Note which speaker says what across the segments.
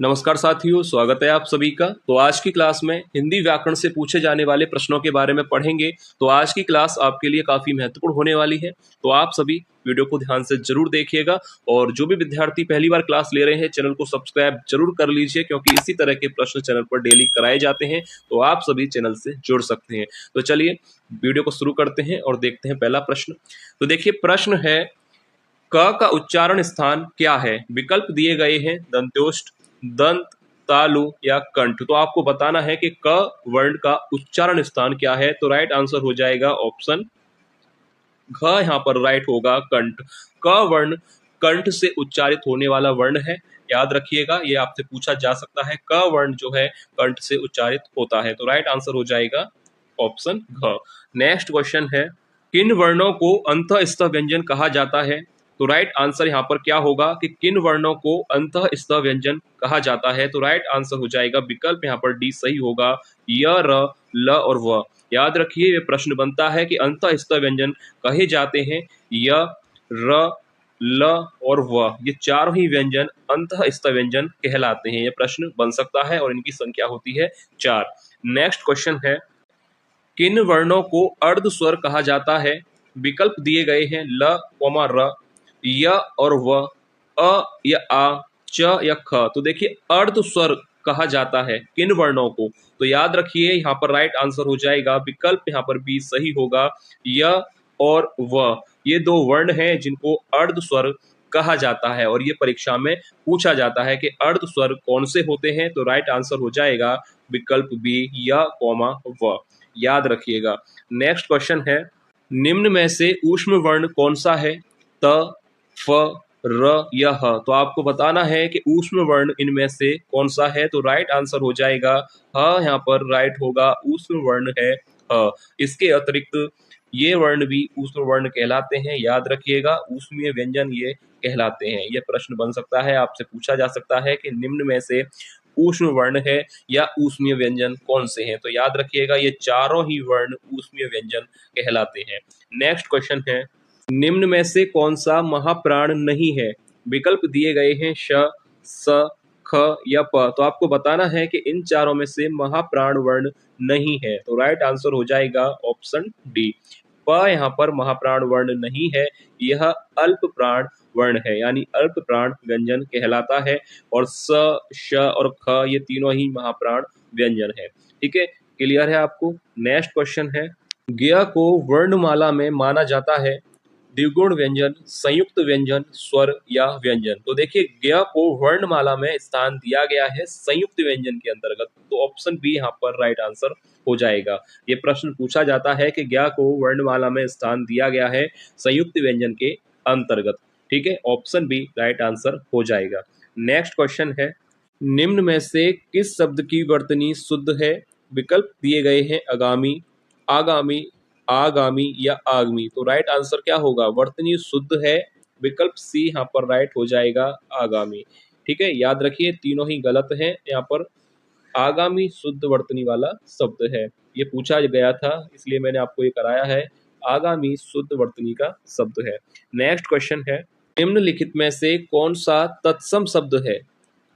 Speaker 1: नमस्कार साथियों, स्वागत है आप सभी का। तो आज की क्लास में हिंदी व्याकरण से पूछे जाने वाले प्रश्नों के बारे में पढ़ेंगे। तो आज की क्लास आपके लिए काफ़ी महत्वपूर्ण होने वाली है, तो आप सभी वीडियो को ध्यान से जरूर देखिएगा। और जो भी विद्यार्थी पहली बार क्लास ले रहे हैं, चैनल को सब्सक्राइब जरूर कर लीजिए, क्योंकि इसी तरह के प्रश्न चैनल पर डेली कराए जाते हैं, तो आप सभी चैनल से जुड़ सकते हैं। तो चलिए वीडियो को शुरू करते हैं और देखते हैं पहला प्रश्न। तो देखिए, प्रश्न है, क का उच्चारण स्थान क्या है? विकल्प दिए गए हैं दंत्योष्ठ, दंत, तालु या कंठ। तो आपको बताना है कि क वर्ण का उच्चारण स्थान क्या है। तो राइट आंसर हो जाएगा ऑप्शन घ। यहाँ पर राइट होगा कंठ। क वर्ण कंठ से उच्चारित होने वाला वर्ण है, याद रखिएगा, ये आपसे पूछा जा सकता है। क वर्ण जो है कंठ से उच्चारित होता है, तो राइट आंसर हो जाएगा ऑप्शन घ। नेक्स्ट क्वेश्चन है, किन वर्णों को अंतःस्थ व्यंजन कहा जाता है? तो राइट आंसर यहाँ पर क्या होगा कि किन वर्णों को अंतःस्थ व्यंजन कहा जाता है। तो राइट आंसर हो जाएगा विकल्प यहाँ पर डी सही होगा, य, र, ल और व। याद रखिए, ये प्रश्न बनता है कि अंतःस्थ व्यंजन कहे जाते हैं य, र, ल और व। ये चारों ही व्यंजन अंतःस्थ व्यंजन कहलाते हैं। ये प्रश्न बन सकता है और इनकी संख्या होती है 4। नेक्स्ट क्वेश्चन है, किन वर्णों को अर्ध स्वर कहा जाता है? विकल्प दिए गए हैं ल, र, य और व, अ या आ, च या ख। तो देखिए, अर्ध स्वर कहा जाता है किन वर्णों को? तो याद रखिए, यहाँ पर राइट आंसर हो जाएगा विकल्प यहाँ पर बी सही होगा, य और व। ये दो वर्ण हैं जिनको अर्ध स्वर कहा जाता है, और ये परीक्षा में पूछा जाता है कि अर्ध स्वर कौन से होते हैं। तो राइट आंसर हो जाएगा विकल्प बी, य, व। याद रखिएगा। नेक्स्ट क्वेश्चन है, निम्न में से ऊष्म वर्ण कौन सा है? त, फ, र या ह। तो आपको बताना है कि ऊष्म वर्ण इनमें से कौन सा है। तो राइट आंसर हो जाएगा ह। यहाँ पर राइट होगा ऊष्म वर्ण है ह। इसके अतिरिक्त ये वर्ण भी ऊष्म वर्ण कहलाते हैं, याद रखिएगा, ऊष्मीय व्यंजन ये कहलाते हैं। यह प्रश्न बन सकता है, आपसे पूछा जा सकता है कि निम्न में से ऊष्म वर्ण है या ऊष्मीय व्यंजन कौन से हैं। तो याद रखिएगा, ये चारों ही वर्ण ऊष्मीय व्यंजन कहलाते हैं। नेक्स्ट क्वेश्चन है, निम्न में से कौन सा महाप्राण नहीं है? विकल्प दिए गए हैं श, स, ख या प। तो आपको बताना है कि इन चारों में से महाप्राण वर्ण नहीं है। तो राइट आंसर हो जाएगा ऑप्शन डी, प। यहाँ पर महाप्राण वर्ण नहीं है, यह अल्प प्राण वर्ण है, यानी अल्प प्राण व्यंजन कहलाता है। और स, श और ख ये तीनों ही महाप्राण व्यंजन है। ठीक है, क्लियर है आपको? नेक्स्ट क्वेश्चन है, ज्ञ को वर्णमाला में माना जाता है द्विगुण व्यंजन, संयुक्त व्यंजन, स्वर या व्यंजन। तो देखिए, ज्ञ को वर्णमाला में स्थान दिया गया है संयुक्त व्यंजन के अंतर्गत। तो ऑप्शन बी यहाँ पर राइट आंसर हो जाएगा। ये प्रश्न पूछा जाता है कि ज्ञ को वर्णमाला में स्थान दिया गया है संयुक्त व्यंजन के अंतर्गत। ठीक है, ऑप्शन बी राइट आंसर हो जाएगा। नेक्स्ट क्वेश्चन है, निम्न में से किस शब्द की वर्तनी शुद्ध है? विकल्प दिए गए हैं आगामी, आगामी, आगामी या आगमी। तो राइट आंसर क्या होगा? वर्तनी शुद्ध है, विकल्प सी यहाँ पर राइट हो जाएगा आगामी। ठीक है, याद रखिए, तीनों ही गलत हैं। यहाँ पर आगामी शुद्ध वर्तनी वाला शब्द है, ये पूछा गया था, इसलिए मैंने आपको ये कराया है। आगामी शुद्ध वर्तनी का शब्द है। नेक्स्ट क्वेश्चन है, निम्नलिखित में से कौन सा तत्सम शब्द है?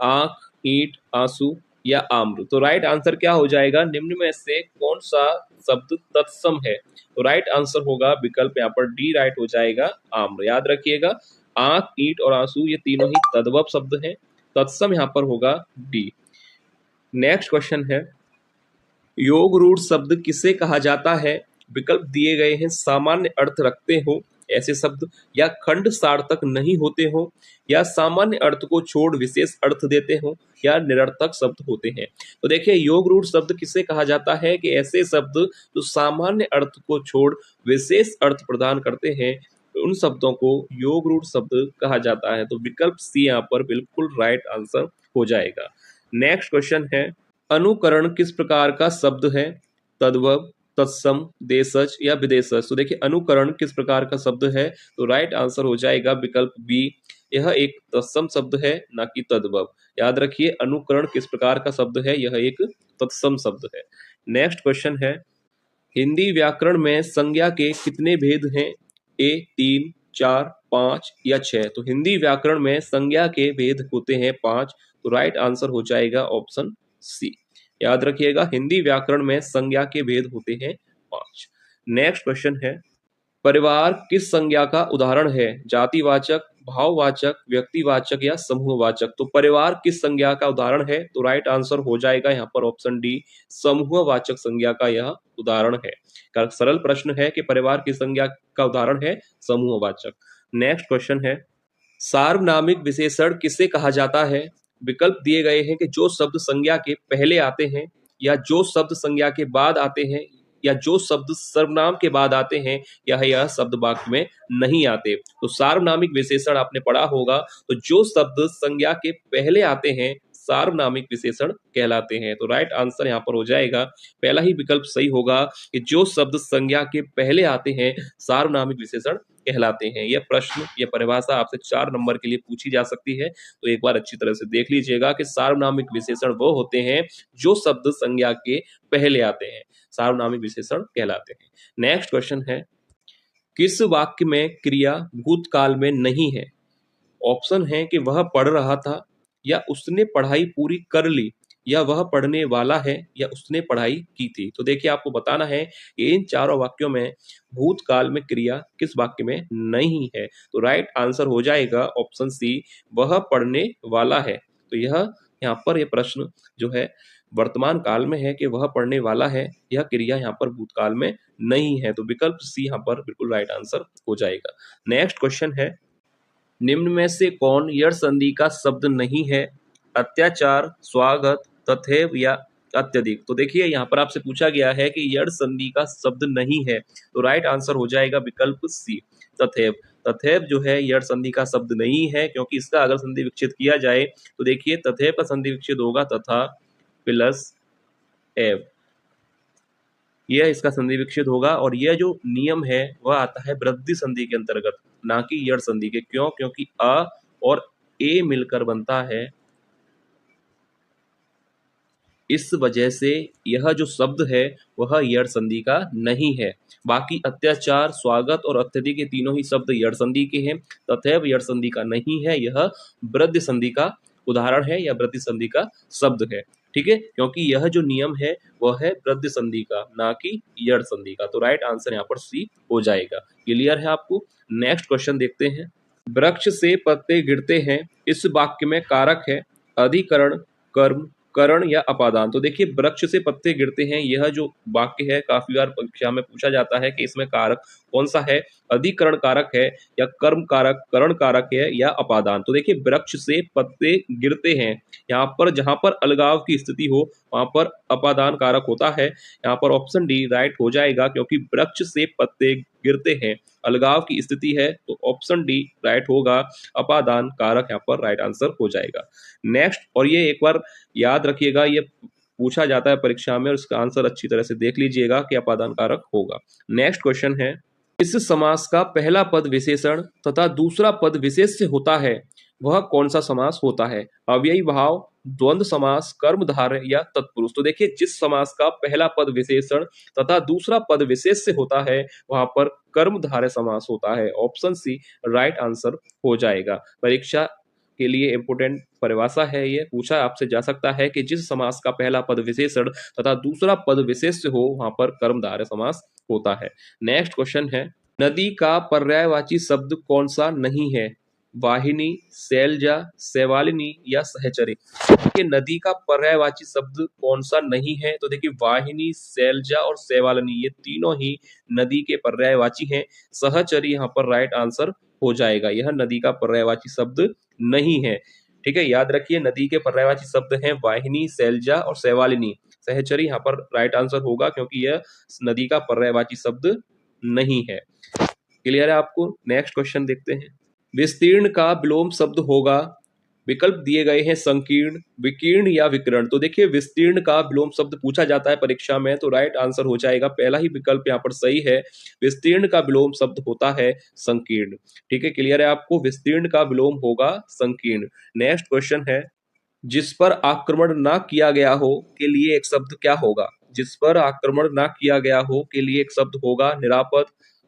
Speaker 1: आंख, ईंट, आंसू या आम्र। तो राइट आंसर क्या हो जाएगा? निम्न में से कौन सा शब्द तत्सम है? तो राइट आंसर होगा विकल्प यहाँ पर डी राइट हो जाएगा आम्र। याद रखिएगा, आंख, ईंट और आंसू ये तीनों ही तद्भव शब्द हैं, तत्सम यहाँ पर होगा डी। नेक्स्ट क्वेश्चन है, योग रूढ़ शब्द किसे कहा जाता है? विकल्प दिए गए हैं सामान्य अर्थ रखते हो ऐसे शब्द, या खंड सार्थक नहीं होते हो, या सामान्य अर्थ को छोड़ विशेष अर्थ देते हो, या निरर्थक शब्द होते हैं। तो देखिए, योग रूढ़ शब्द किसे कहा जाता है कि ऐसे शब्द जो सामान्य अर्थ को छोड़ विशेष अर्थ प्रदान करते हैं, उन शब्दों को योग रूढ़ शब्द कहा जाता है। तो विकल्प सी यहाँ पर बिल्कुल राइट आंसर हो जाएगा। नेक्स्ट क्वेश्चन है, अनुकरण किस प्रकार का शब्द है? तद्भव, तत्सम, देशज या विदेशज। तो देखिए, अनुकरण किस प्रकार का शब्द है? तो राइट आंसर हो जाएगा विकल्प बी, यह एक तत्सम शब्द है, ना कि तद्भव। याद रखिए, अनुकरण किस प्रकार का शब्द है? यह एक तत्सम शब्द है। नेक्स्ट क्वेश्चन है, हिंदी व्याकरण में संज्ञा के कितने भेद हैं? ए 3, 4, 5 या 6? तो हिंदी व्याकरण में संज्ञा के भेद होते हैं 5, तो राइट आंसर हो जाएगा ऑप्शन सी। याद रखिएगा, हिंदी व्याकरण में संज्ञा के भेद होते हैं 5। नेक्स्ट क्वेश्चन है, परिवार किस संज्ञा का उदाहरण है? जातिवाचक, भाववाचक, व्यक्तिवाचक या समूहवाचक? तो परिवार किस संज्ञा का उदाहरण है? तो राइट आंसर हो जाएगा यहाँ पर ऑप्शन डी, समूहवाचक संज्ञा का यह उदाहरण है। सरल प्रश्न है कि परिवार किस संज्ञा का उदाहरण है? समूहवाचक। नेक्स्ट क्वेश्चन है, सार्वनामिक विशेषण किसे कहा जाता है? विकल्प दिए गए हैं कि जो शब्द संज्ञा के पहले आते हैं, या जो शब्द संज्ञा के बाद आते हैं, या जो शब्द सर्वनाम के बाद आते हैं, या यह शब्द वाक्य में नहीं आते। तो सार्वनामिक विशेषण आपने पढ़ा होगा, तो जो शब्द संज्ञा के पहले आते हैं सार्वनामिक विशेषण कहलाते हैं। तो राइट आंसर यहाँ पर हो जाएगा, पहला ही विकल्प सही होगा कि जो शब्द संज्ञा के पहले आते हैं सार्वनामिक विशेषण कहलाते हैं। यह प्रश्न, यह परिभाषा आपसे 4 नंबर के लिए पूछी जा सकती है, तो एक बार अच्छी तरह से देख लीजिएगा कि सार्वनामिक विशेषण वो होते हैं जो शब्द संज्ञा के पहले आते हैं, सार्वनामिक विशेषण कहलाते हैं। नेक्स्ट क्वेश्चन है, किस वाक्य में क्रिया भूतकाल में नहीं है? ऑप्शन है कि वह पढ़ रहा था, या उसने पढ़ाई पूरी कर ली, या वह पढ़ने वाला है, या उसने पढ़ाई की थी। तो देखिए, आपको बताना है कि इन चारों वाक्यों में भूतकाल में क्रिया किस वाक्य में नहीं है। तो राइट आंसर हो जाएगा ऑप्शन सी, वह पढ़ने वाला है। तो यह यहाँ पर यह प्रश्न जो है वर्तमान काल में है कि वह पढ़ने वाला है, यह क्रिया यहाँ पर भूतकाल में नहीं है। तो विकल्प सी यहाँ पर बिल्कुल राइट आंसर हो जाएगा। नेक्स्ट क्वेश्चन है, निम्न में से कौन यड़ संधि का शब्द नहीं है? अत्याचार, स्वागत, तथैव या अत्यधिक? तो देखिए, यहाँ पर आपसे पूछा गया है कि यड़ संधि का शब्द नहीं है, तो राइट आंसर हो जाएगा विकल्प सी, तथैव। तथैव जो है यड़ संधि का शब्द नहीं है, क्योंकि इसका अगर संधि विच्छेद किया जाए तो देखिए तथैव का संधि विच्छेद होगा तथा प्लस एव, यह इसका संधि विच्छेद होगा। और यह जो नियम है वह आता है वृद्धि संधि के अंतर्गत, ना कि यड़ संधि के। क्यों? क्योंकि अ और ए मिलकर बनता है, इस वजह से यह जो शब्द है वह यड़ संधि का नहीं है। बाकी अत्याचार, स्वागत और अत्यधिक के तीनों ही शब्द यड़ संधि के हैं। तथैव यड़ संधि का नहीं है, यह वृद्धि संधि का उदाहरण है या वृद्धि संधि का शब्द है। ठीक है, क्योंकि यह जो नियम है वह है वृद्धि संधि का, ना कि यड़ संधि का। तो राइट आंसर यहाँ पर सी हो जाएगा। क्लियर है आपको? नेक्स्ट क्वेश्चन देखते हैं, वृक्ष से पत्ते गिरते हैं, इस वाक्य में कारक है अधिकरण, कर्म, करण या अपादान? तो देखिए, वृक्ष से पत्ते गिरते हैं, यह जो वाक्य है काफी बार परीक्षा में पूछा जाता है कि इसमें कारक कौन सा है, अधिकरण कारक है या कर्म कारक, करण कारक है या अपादान? तो देखिए, वृक्ष से पत्ते गिरते हैं, यहाँ पर जहां पर अलगाव की स्थिति हो वहां पर अपादान कारक होता है। यहाँ पर ऑप्शन डी राइट हो जाएगा, क्योंकि वृक्ष से पत्ते गिरते हैं, अलगाव की स्थिति है, तो ऑप्शन डी राइट होगा, अपादान कारक यहाँ पर राइट आंसर हो जाएगा। नेक्स्ट, और ये एक बार याद रखिएगा, ये पूछा जाता है परीक्षा में और इसका आंसर अच्छी तरह से देख लीजिएगा कि अपादान कारक होगा। नेक्स्ट क्वेश्चन है, इस समास का पहला पद विशेषण तथा दूसरा पद विशेष से होता है, वह कौन सा समास होता है? अव्ययी भाव, द्वंद्व समास, कर्मधारय या तत्पुरुष? तो देखिए, जिस समास का पहला पद विशेषण तथा दूसरा पद विशेष से होता है वहां पर कर्मधारय समास होता है। ऑप्शन सी राइट आंसर हो जाएगा। परीक्षा के लिए इंपोर्टेंट परिभाषा है, ये पूछा आपसे जा सकता है कि जिस समास का पहला पद विशेषण तथा दूसरा पद विशेष से हो वहां पर कर्मधारय समास होता है। नेक्स्ट क्वेश्चन है, नदी का पर्यायवाची शब्द कौन सा नहीं है? वाहिनी, शैलजा, शैवालिनी या सहचरी? देखिए, नदी का पर्यायवाची शब्द कौन सा नहीं है? तो देखिए, वाहिनी, शैलजा और शैवालिनी ये तीनों ही नदी के पर्यायवाची हैं। सहचरी यहाँ पर राइट आंसर हो जाएगा, यह नदी का पर्यायवाची शब्द नहीं है। ठीक है, याद रखिए, नदी के पर्यायवाची शब्द हैं वाहिनी, शैलजा और शैवालिनी। सहचरी यहाँ पर राइट आंसर होगा, क्योंकि यह नदी का पर्यायवाची शब्द नहीं है। क्लियर है आपको? नेक्स्ट क्वेश्चन देखते हैं, विस्तीर्ण का विलोम शब्द होगा, विकल्प दिए गए हैं संकीर्ण, विकीर्ण या विकर्ण? तो देखिए, विस्तीर्ण का विलोम शब्द पूछा जाता है परीक्षा में, तो राइट आंसर हो जाएगा, पहला ही विकल्प यहाँ पर सही है, विस्तीर्ण का विलोम शब्द होता है संकीर्ण। ठीक है, क्लियर है आपको? विस्तीर्ण का विलोम होगा संकीर्ण। नेक्स्ट क्वेश्चन है, जिस पर आक्रमण ना किया गया हो के लिए एक शब्द क्या होगा? जिस पर आक्रमण ना किया गया हो के लिए एक शब्द होगा निरापद,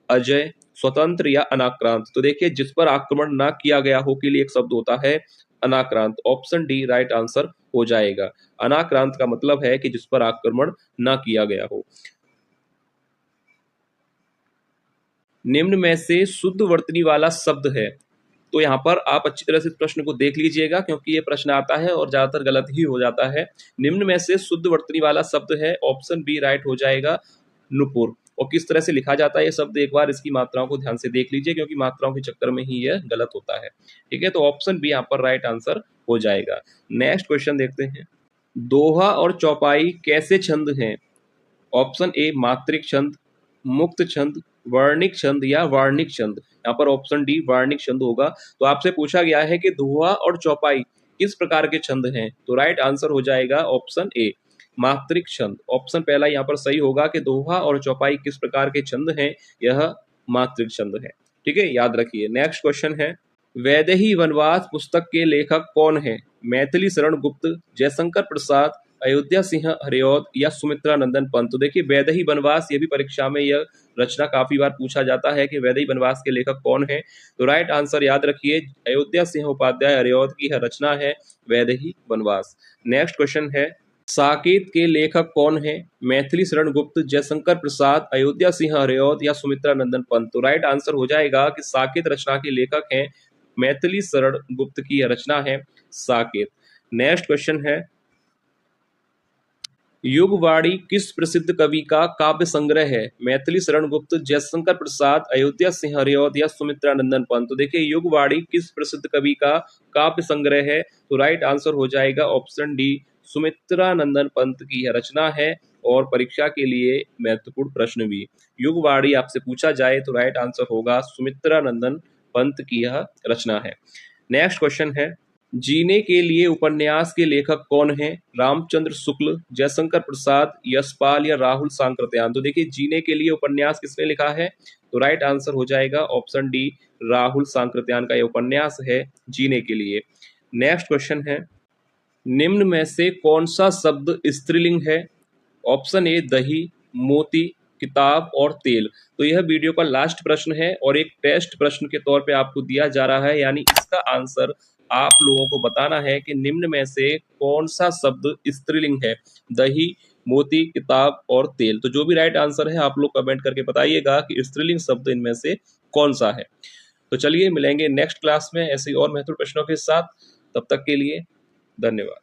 Speaker 1: अजय, स्वतंत्र या अनाक्रांत? तो देखिए जिस पर आक्रमण ना किया गया हो के लिए एक शब्द होता है अनाक्रांत। ऑप्शन डी राइट आंसर हो जाएगा। अनाक्रांत का मतलब है कि जिस पर आक्रमण ना किया गया हो। निम्न में से शुद्ध वर्तनी वाला शब्द है। तो यहाँ पर आप अच्छी तरह से इस प्रश्न को देख लीजिएगा क्योंकि ये प्रश्न आता है और ज्यादातर गलत ही हो जाता है। निम्न में से शुद्ध वर्तनी वाला शब्द है, ऑप्शन बी राइट हो जाएगा नुपुर। और किस तरह से लिखा जाता है ये शब्द, एक बार इसकी मात्राओं को ध्यान से देख लीजिए क्योंकि मात्राओं के चक्कर में ही यह गलत होता है। ठीक है, तो ऑप्शन बी यहाँ पर राइट आंसर हो जाएगा। नेक्स्ट क्वेश्चन देखते हैं। दोहा और चौपाई कैसे छंद हैं? ऑप्शन ए मात्रिक छंद, मुक्त छंद, वर्णिक छंद या वार्णिक छंद। यहाँ पर ऑप्शन डी वार्णिक छंद होगा। तो आपसे पूछा गया है कि दोहा और चौपाई किस प्रकार के छंद हैं, तो राइट आंसर हो जाएगा ऑप्शन ए मात्रिक छंद। ऑप्शन पहला यहाँ पर सही होगा कि दोहा और चौपाई किस प्रकार के छंद हैं, यह मात्रिक छंद है। ठीक है, याद रखिए। नेक्स्ट क्वेश्चन है, वैदेही वनवास पुस्तक के लेखक कौन है? मैथिली शरण गुप्त, जयशंकर प्रसाद, अयोध्या सिंह हरिऔध या सुमित्रा नंदन पंत। तो देखिए वैदेही वनवास, ये भी परीक्षा में यह रचना काफी बार पूछा जाता है कि वैदेही वनवास के लेखक कौन है। तो राइट आंसर याद रखिए अयोध्या सिंह उपाध्याय हरिऔध की यह रचना है वैदेही वनवास। नेक्स्ट क्वेश्चन है, साकेत के लेखक कौन है? मैथिली शरण गुप्त, जयशंकर प्रसाद, अयोध्या सिंह हरिऔध या सुमित्रा नंदन पंत। तो राइट आंसर हो जाएगा कि साकेत रचना के लेखक हैं मैथिली शरण गुप्त की यह रचना है साकेत। नेक्स्ट क्वेश्चन है, युगवाणी किस प्रसिद्ध कवि का काव्य संग्रह है? मैथिली शरण गुप्त, जयशंकर प्रसाद, अयोध्या सिंह हरिऔध या सुमित्रा नंदन पंत। तो देखिए युगवाणी किस प्रसिद्ध कवि का काव्य संग्रह है, तो राइट आंसर हो जाएगा ऑप्शन डी सुमित्रा नंदन पंत की यह रचना है। और परीक्षा के लिए महत्वपूर्ण प्रश्न भी, युगवाणी आपसे पूछा जाए तो राइट आंसर होगा सुमित्रा नंदन पंत की यह रचना है। नेक्स्ट क्वेश्चन है, जीने के लिए उपन्यास के लेखक कौन हैं? रामचंद्र शुक्ल, जयशंकर प्रसाद, यशपाल या राहुल सांकृत्यायन। तो देखिए जीने के लिए उपन्यास किसने लिखा है, तो राइट आंसर हो जाएगा ऑप्शन डी राहुल सांकृत्यायन का यह उपन्यास है जीने के लिए। नेक्स्ट क्वेश्चन है, निम्न में से कौन सा शब्द स्त्रीलिंग है? ऑप्शन ए दही, मोती, किताब और तेल। तो यह वीडियो का लास्ट प्रश्न है और एक टेस्ट प्रश्न के तौर पे आपको दिया जा रहा है, यानी इसका आंसर आप लोगों को बताना है कि निम्न में से कौन सा शब्द स्त्रीलिंग है, दही, मोती, किताब और तेल। तो जो भी राइट आंसर है आप लोग कमेंट करके बताइएगा कि स्त्रीलिंग शब्द इनमें से कौन सा है। तो चलिए मिलेंगे नेक्स्ट क्लास में ऐसे और महत्वपूर्ण प्रश्नों के साथ। तब तक के लिए धन्यवाद।